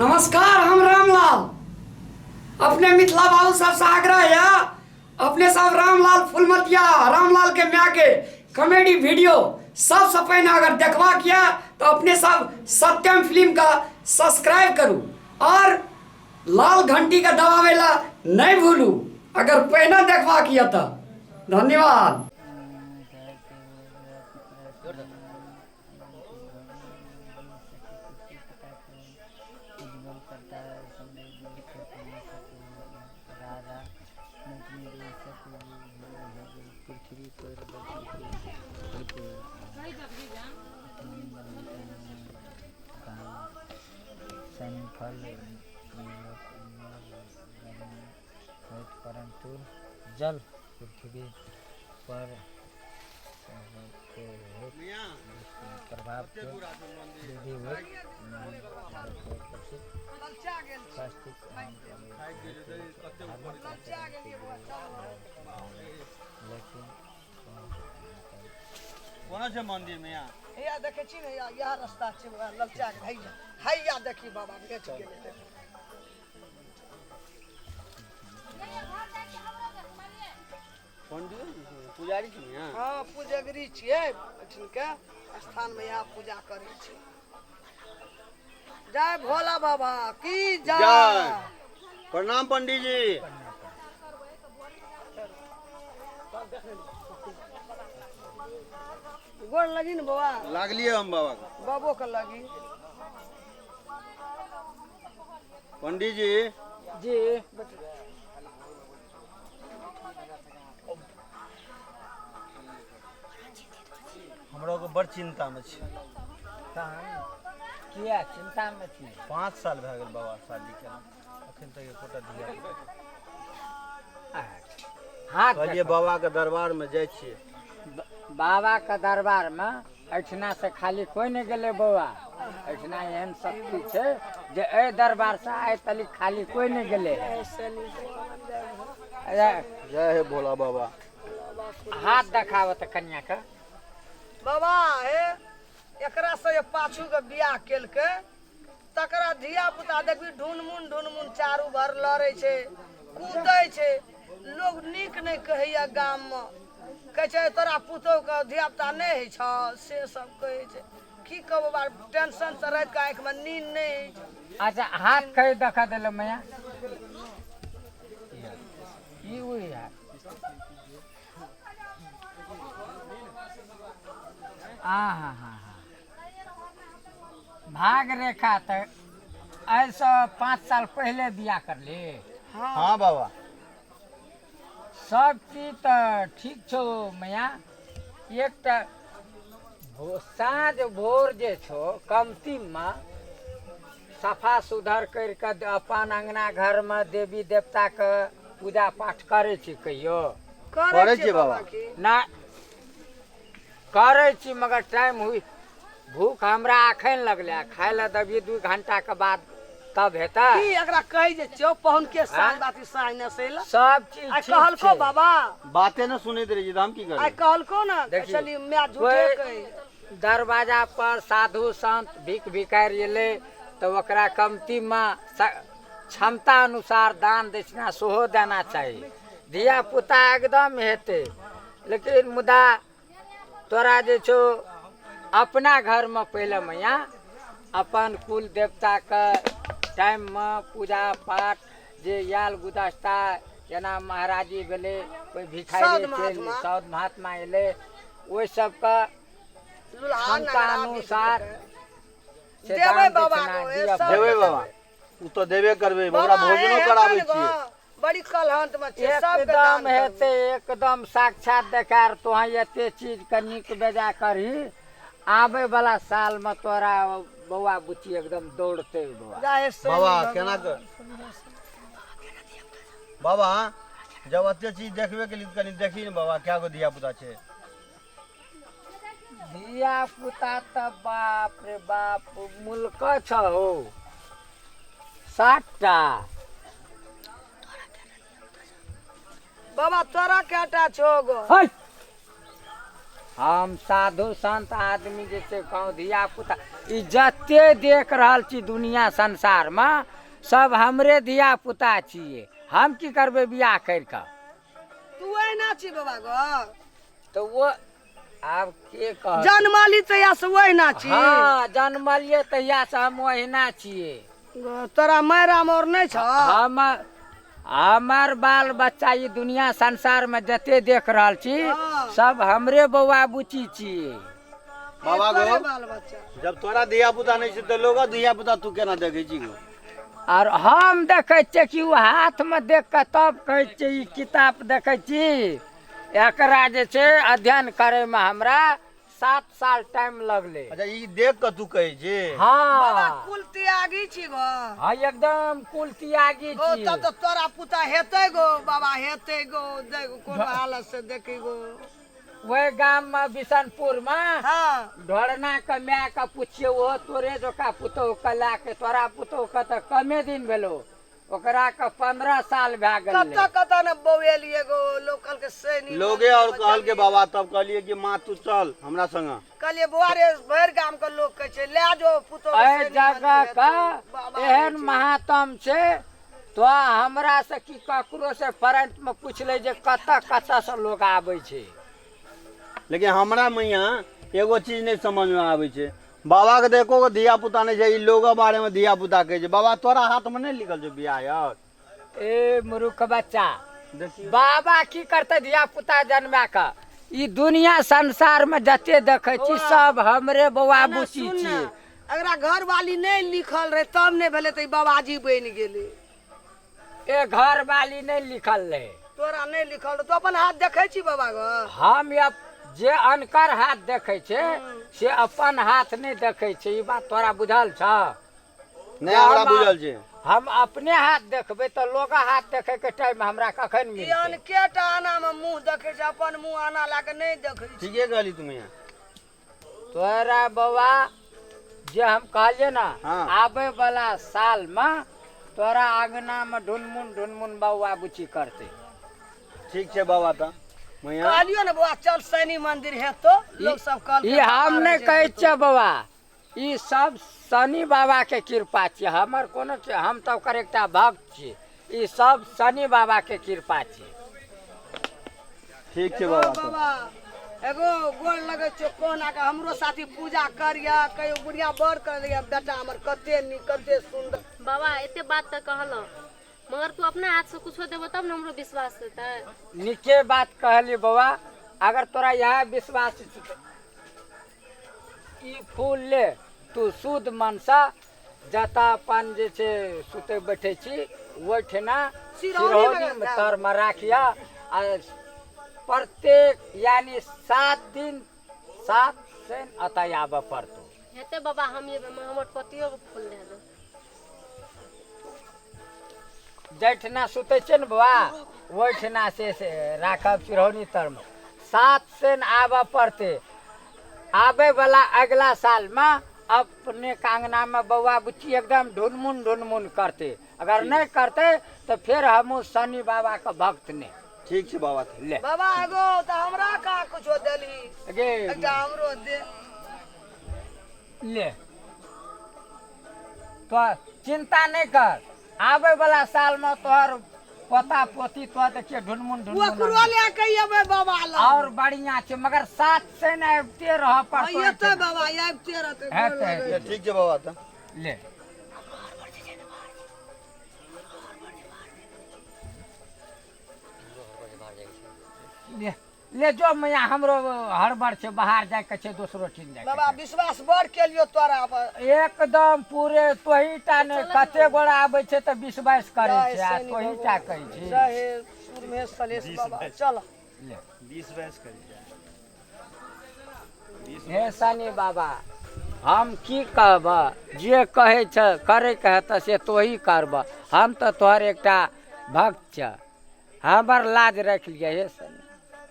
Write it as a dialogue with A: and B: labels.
A: नमस्कार, हम रामलाल अपने मिथिला बाबू सब से आग्रह है अपने सब रामलाल फुलमतिया रामलाल के म्या के कॉमेडी वीडियो सबसे पहले अगर देखवा किया तो अपने सब सत्यम फिल्म का सब्सक्राइब करूँ और लाल घंटी का दबावेला नहीं भूलू अगर पहले देखवा किया तो। धन्यवाद।
B: पृथ्वी पर परंतु जल पृथ्वी पर प्रभाव के विधिवत
C: कौन से मंदिर में यहाँ
D: हैया देखे छी ने यह रास्ता छै ललचा के हैया हैया देखी बाबा बेच गेले
C: पंडित पुजारी छी यहाँ
D: हां पूजगरी छियै के स्थान में यहाँ पूजा करे छी। जय भोला बाबा की जय।
C: प्रणाम पंडित जी।
D: गोड़ लगी न बाबा
C: लागलिए हम बाबा का
D: बाबो के लगी।
C: पंडित जी
D: जी
C: हमरा को बड़ चिंता में छी।
B: किया चिंता में थी?
C: 5 साल भए गेल बाबा शादी के अखन तक एकोटा दिया
B: हाँ
C: कहलिए बाबा के दरबार में जाय छियै।
B: बाबा के दरबार में एठना से खाली कोई नहीं गेले बउआ। एठना एहन शक्ति छै जे ए दरबार से आइ तली खाली कोई नहीं गेले।
C: जय हे भोला बाबा।
B: हाथ देखाव त कन्या के।
D: बाबा हे एकरा से ये पाछू के बियाह केलके तकरा धिया पुता देखबी ढुनमुन चारू भर लड़े छै कूदै छै लोग नीक नहीं कहैया गाम में कहे छै तोरा पुतौ के धिया पुता नहीं है छ से सब कहे छै की कहबो बार टेंशन से रात के आंख में नींद नहीं है।
B: अच्छा हाथ कहीं देखा दिल मैया ई हुई है हाँ भाग रेखा तो ऐसा 5 साल पहले दिया कर ले।
C: हाँ बाबा
B: सब चीज तो ठीक छो मैया। एक साँझ भोर जे छो कमती में सफा सुधर करके अपन अंगना घर में देवी देवता के पूजा पाठ करे छी कहियो
C: करे छी बाबा
B: ना करे छी मगर टाइम हुई भूख हमरा अखन लगले खाए ला दबिए 2 घंटा के बाद तब हेता
D: की एकरा कहि जे चौ पहुन के साँझ बाती साँझ न सेला
B: सब चीज
D: आई
B: ठीक
D: कहलको
B: छै।
D: बाबा
C: बातें न सुनैत रही हम की
D: आई
C: करी।
D: कहलको ना
B: देखिए,
D: चली मैं झूठे
B: कोई
D: कही
B: दरवाजा पर साधु संत भिखारी एले तो ओकरा कमती में क्षमता अनुसार दान दक्षिणा सेहो देना चाहिए। धिया पुता एकदम हेते लेकिन मुदा तोरा जे छो अपना घर में पहले मैया अपन कुल देवता के टाइम में पूजा पाठ जे याल गुदस्ता जेना महाराजी भेले कोई भिखारी सौद महात्मा एले ओहि सब का क्षमता अनुसार से
D: देबै
B: दान
D: बाबा
B: दक्षिणा
D: को,
B: दिअ
D: सब
B: पड़ै
C: देबै
B: छै।
C: बाबा उ तो देबे करबे ओकरा भोजनो कराबै छियै।
D: बड़ी कलहंत में छै सब
B: एकदम हेते एकदम साक्षात देखार तोहा एते चीज के निक बेजा करही आबे वाला साल में तोरा बउआ बुच्ची एकदम दौड़ते बउआ।
C: बाबा केना कर बाबा जब अते चीज देखबे के लिए कनी देखी न बाबा क्या गो धिया पुता छै।
B: धिया पुता त बाप रे बाप मुल्क छ हो 60टा।
D: बाबा तोरा केटा छो गो?
B: है हम साधु संत आदमी जे छै कहूँ धिया पुता ई जते देख रहल छी दुनिया संसार में सब हमरे धिया पुता छियै। हम की करबै बियाह करि कऽ?
D: तू एना छी बाबा गो
B: तो वो आब के कह
D: जनमाली तहिया से ओहिना छी।
B: हाँ जन्मलिए तहिया से हम ओहिना छियै।
D: तोरा मायरा मोर नहीं छ?
B: हमार बाल बच्चा ई दुनिया संसार में जते देख रहल छी सब हमरे बौआ बुची छियै।
C: बाबा
D: तोरे
C: गो
D: बाल बच्चा
C: जब तोरा धिया पुता नहीं छै तो लोग धिया पुता तू केना देखे छी गो?
B: और हम देखे छियै कि वो हाथ में देख के तब कहै छियै ई किताब देखे छी। एकरा जे छै अध्ययन करे में हमरा 7 साल टाइम लगले।
C: अच्छा ई देख के तू कहै छी?
D: बाबा
B: हाँ
D: कुल त्यागी छी गो।
B: हाँ एकदम कुल त्यागी
D: ओ
B: छी।
D: तब तो तोरा पुता हेतै गो बाबा हेतै गो देख कोनो हालत से देखी गो।
B: वही गाम में बिशनपुर में
D: हाँ
B: ढोरना के माय के पूछिए वो तोरे जोका पुतोह के ला के तोरा पुतोह के तो कमे दिन भेलो ओकरा के 15 साल भए गेलै।
D: कत कत न बौएलिए गो लोकल के सैनी
C: लोगे और कहल के बाबा तब कहलिए कि माँ तू चल हमरा संग।
D: कहलिए बुआरे भर गाम के लोग कहे छै ले जो पुतो
B: एहि जगह का एहन महात्म छै तो हमरा से की ककरो से फ्रंट में पूछ ले जे कत से लोग आबै छै।
C: लेकिन हमरा में यहाँ एगो चीज नहीं समझ में आवे छै। बाबा के देखो गो धिया पुता नहीं छै ई लोग बारे में धिया पुता कहे छै। बाबा तोरा हाथ में नहीं लिखल छै बियाह यार?
B: ए मूर्ख बच्चा
C: देखिए
B: बाबा की करते धिया पुता जन्मा के ई दुनिया संसार में जते देखे छी सब हमरे बौआ बुची छियै।
D: अगरा घर वाली नहीं लिखल रहे तब नहीं भेले त बाबाजी बन गेले।
B: ए घर वाली नहीं लिखल रहे
D: तोरा नहीं लिखल रहे तो अपन हाथ देखे छी बाबा गो।
B: हम अब जे अनकर हाथ देखे छै से अपन हाथ नहीं देखे छै। ई बात तोरा बुझल छ?
C: नहीं हमरा बुझल छै।
B: हम अपने हाथ देखबे तो लोग हाथ देखे के टाइम हमरा कखन
D: ई
B: मिलतै?
D: अनकेटा आना में मुंह देखे छै अपन मुंह आना लाके नहीं देखे छी।
C: ठीके कहली तुम यहाँ।
B: तोरा बौआ जे हम कहलिए ना
C: हाँ।
B: आबे वाला साल में तोरा आंगना में ढुनमुन बौआ बुची करते।
C: ठीक छै बाबा त मैं यहाँ
D: कहलियो ना बुआ चल शनि मंदिर है तो लोग सब कल
B: ई हम नहीं कहै छियै बौआ ई सब शनि बाबा के कृपा छियै। हमर कोनो हम तो ओकर एकटा भक्त छियै। ई सब शनि बाबा के कृपा छियै।
C: ठीक छै
D: एगो
C: बाबा त।
D: बाबा एगो गोड़ लगे छो कोना के हमरो साथी पूजा करिया कहियो बुढ़िया बड़ कर दिया बेटा हमर कते नी कते सुंदर।
E: बाबा एते बात तो कहलो मगर तू अपना हाथ से कुछो देबो तब न हमरो विश्वास हेतै।
B: नीके बात कहली बौआ अगर तोरा यहाँ विश्वास ई फूल ले तू शुद्ध मन से जता अपन जे छै सुते बैठे छी ओहिठिना सिरौनी में तर में राखिया आ प्रत्येक यानी 7 दिन 7 दिन अतः आबे पड़तो।
E: हेते बाबा हम ये हमर पतियो के फूल दे दो।
B: जैठिना सुते छै ने बौआ ओहिठिना से राखब सिरौनी तर में 7 दिन आबे पड़ते। आबे वाला अगला साल में अपने कांगना में बौआ बुच्ची एकदम ढुनमुन करते। अगर नहीं करते तो फिर हम शनि बाबा का भक्त ने।
C: ठीक छै बाबा त।
B: ले
D: बाबा एगो त हमरा का कुछो देली
B: गे
D: एकटा हमरो दे।
B: ले तो चिंता नहीं कर आबे वाला साल में तोहर पोता पोती तो देखिए ढुनमुन
D: वो कुरो ले के अबे बाबा ला
B: और बढ़िया छै मगर 7 से न आबते रह पड़तो।
D: आइते बाबा आइते रहते
B: हेतै
C: ठीक छै बाबा त।
B: ले ले ले जो मैया हमरो हड़बड़ छै बाहर जाय के छै दोसरो चीज जाय
D: बाबा विश्वास बड़ के लियो तोरा पर।
B: एकदम पूरे तोहीटा ने कते गोड़ा आबै छै त 20-22 करे छै आ तोहीटा कहै छै।
D: जय सुरमेश सलेश बाबा चल
B: ले
C: 20-22 करी
B: हे शनि बाबा हम की कहब जे कहे छ करे के हेत से तोही करब। हम तो तोहर एकटा भक्त छ हमर लाज रख लिया हे शनि।